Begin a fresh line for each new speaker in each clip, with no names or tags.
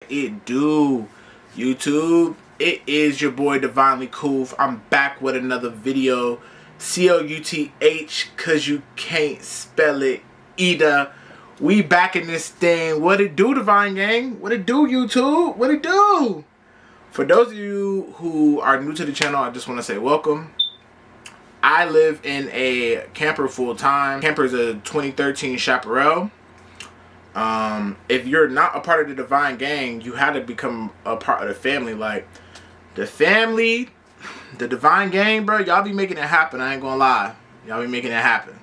It do, YouTube. It is your boy Divinely Cool. I'm back with another video. COUTH, cause you can't spell it either. We back in this thing. What it do, Divine Gang? What it do, YouTube? What it do? For those of you who are new to the channel, I just want to say welcome. I live in a camper full time. Camper is a 2013 Chaparral. If you're not a part of the Divine Gang, you had to become a part of the family. Like, the family, the Divine Gang, bro, y'all be making it happen. I ain't gonna lie. Y'all be making it happen.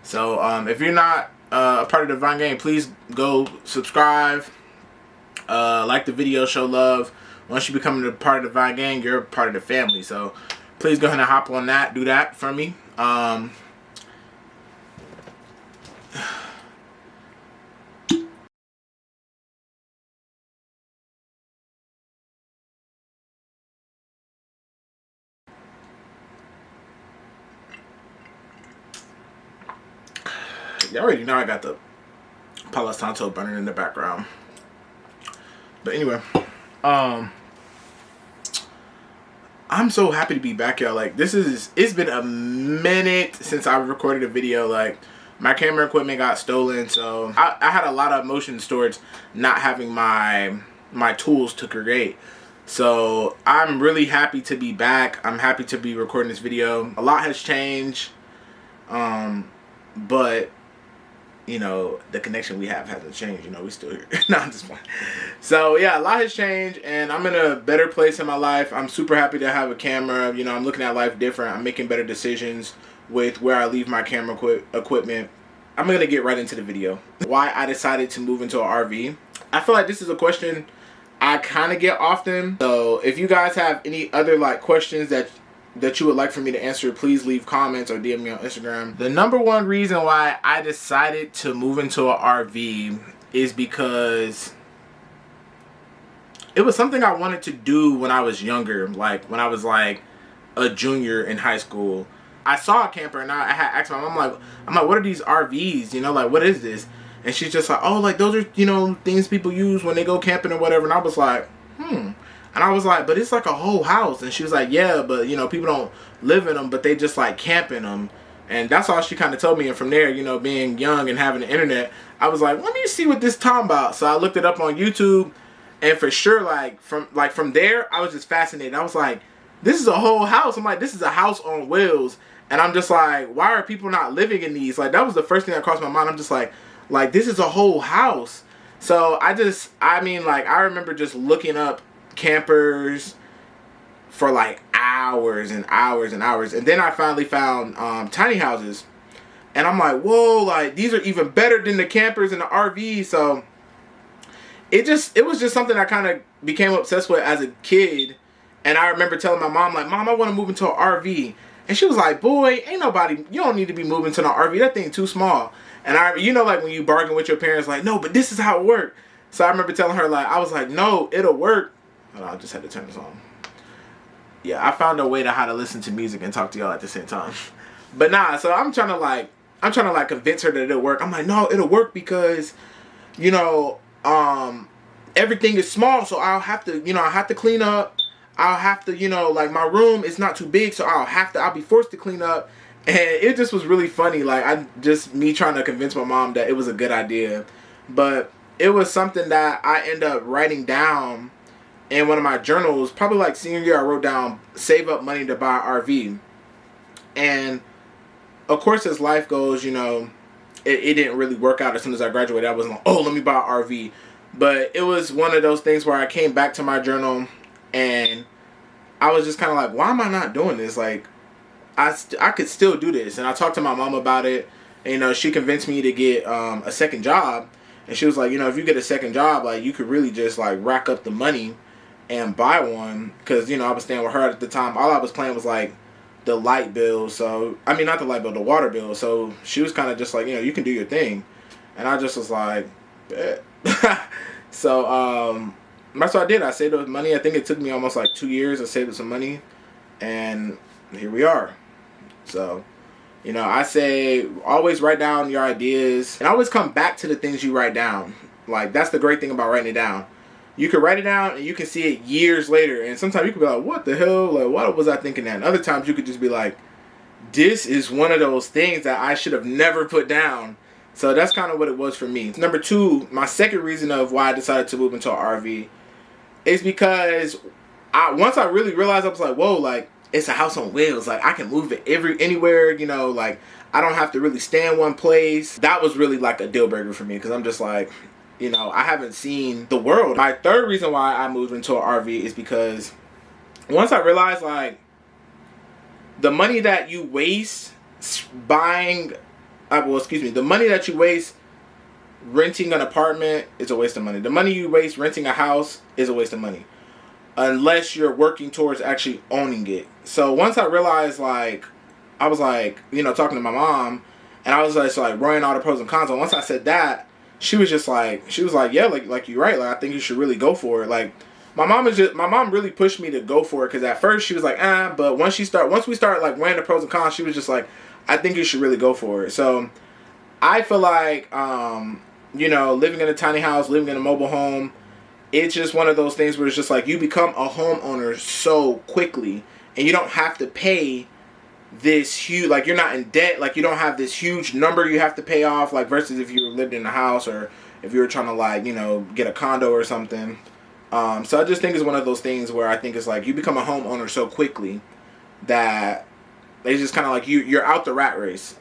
So, if you're not a part of the Divine Gang, please go subscribe, like the video, show love. Once you become a part of the Divine Gang, you're a part of the family. So, please go ahead and hop on that. Do that for me. You already know I got the Palo Santo burning in the background. But anyway, I'm so happy to be back, y'all. Like, it's been a minute since I recorded a video. Like, my camera equipment got stolen, so I had a lot of emotions towards not having my tools to create. So I'm really happy to be back. I'm happy to be recording this video. A lot has changed, but you know, the connection we have hasn't changed. You know, we still here. No, I'm just playing. So yeah, a lot has changed, and I'm in a better place in my life. I'm super happy to have a camera. You know, I'm looking at life different. I'm making better decisions with where I leave my camera equipment. I'm gonna get right into the video. Why I decided to move into an RV. I feel like this is a question I kind of get often. So if you guys have any other like questions that you would like for me to answer, please leave comments or DM me on Instagram. The number one reason why I decided to move into an RV is because it was something I wanted to do when I was younger, like when I was like a junior in high school. I saw a camper and I had asked my mom, I'm like, what are these RVs? You know, like, what is this? And she's just like, oh, like those are, you know, things people use when they go camping or whatever. And I was like, And I was like, but it's like a whole house. And she was like, yeah, but, you know, people don't live in them, but they just like camp in them. And that's all she kind of told me. And from there, you know, being young and having the internet, I was like, let me see what this talking about. So I looked it up on YouTube. And for sure, from there, I was just fascinated. I was like, this is a whole house. I'm like, this is a house on wheels. And I'm just like, why are people not living in these? Like, that was the first thing that crossed my mind. I'm just like, this is a whole house. So I remember just looking up campers for like hours and hours and hours, and then I finally found tiny houses, and I'm like, whoa, like these are even better than the campers and the RVs. So it was just something I kind of became obsessed with as a kid. And I remember telling my mom, like, Mom, I want to move into an RV. And she was like, boy, you don't need to be moving to an RV, that thing too small. And you know, like when you bargain with your parents, like, no, but this is how it works. So I remember telling her, like, I was like, no, it'll work. I just had to turn this on. Yeah, I found a way to how to listen to music and talk to y'all at the same time. But nah, so I'm trying to convince her that it'll work. I'm like, no, it'll work because, you know, everything is small, so I'll have to clean up. I'll have to, you know, like my room is not too big, so I'll be forced to clean up. And it just was really funny. Like, me trying to convince my mom that it was a good idea. But it was something that I ended up writing down in one of my journals. Probably like senior year, I wrote down, save up money to buy an RV. And of course, as life goes, you know, it didn't really work out. As soon as I graduated, I wasn't like, oh, let me buy an RV. But it was one of those things where I came back to my journal and I was just kind of like, why am I not doing this? Like, I could still do this. And I talked to my mom about it. And, you know, she convinced me to get a second job. And she was like, you know, if you get a second job, like, you could really just, like, rack up the money and buy one. Because, you know, I was staying with her at the time. All I was paying was, like, the light bill. So, I mean, not the light bill, the water bill. So, she was kind of just like, you know, you can do your thing. And I just was like, bet. So, that's what I did. I saved up money. I think it took me almost, like, 2 years to save up some money. And here we are. So, you know, I say always write down your ideas and always come back to the things you write down. Like, that's the great thing about writing it down. You can write it down and you can see it years later. And sometimes you can be like, what the hell? Like, what was I thinking that? And other times you could just be like, this is one of those things that I should have never put down. So that's kind of what it was for me. Number two, my second reason of why I decided to move into an RV is because once I really realized, I was like, whoa, like, it's a house on wheels. Like, I can move it anywhere, you know, like, I don't have to really stay in one place. That was really like a deal breaker for me, because I'm just like, you know, I haven't seen the world. My third reason why I moved into an RV is because once I realized, like, the money that you waste the money that you waste renting an apartment is a waste of money. The money you waste renting a house is a waste of money, unless you're working towards actually owning it. So once I realized, like, I was like, you know, talking to my mom, and I was like running all the pros and cons. And once I said that, she was like, yeah, like you're right. Like, I think you should really go for it. Like, my mom really pushed me to go for it, because at first she was like, but once we start like weighing the pros and cons, she was just like, I think you should really go for it. So I feel like, you know, living in a tiny house, living in a mobile home, it's just one of those things where it's just like you become a homeowner so quickly, and you don't have to pay this huge, like, you're not in debt, like, you don't have this huge number you have to pay off, like, versus if you lived in a house, or if you were trying to, like, you know, get a condo or something. So I just think it's one of those things where I think it's like you become a homeowner so quickly that it's just kind of like you're out the rat race.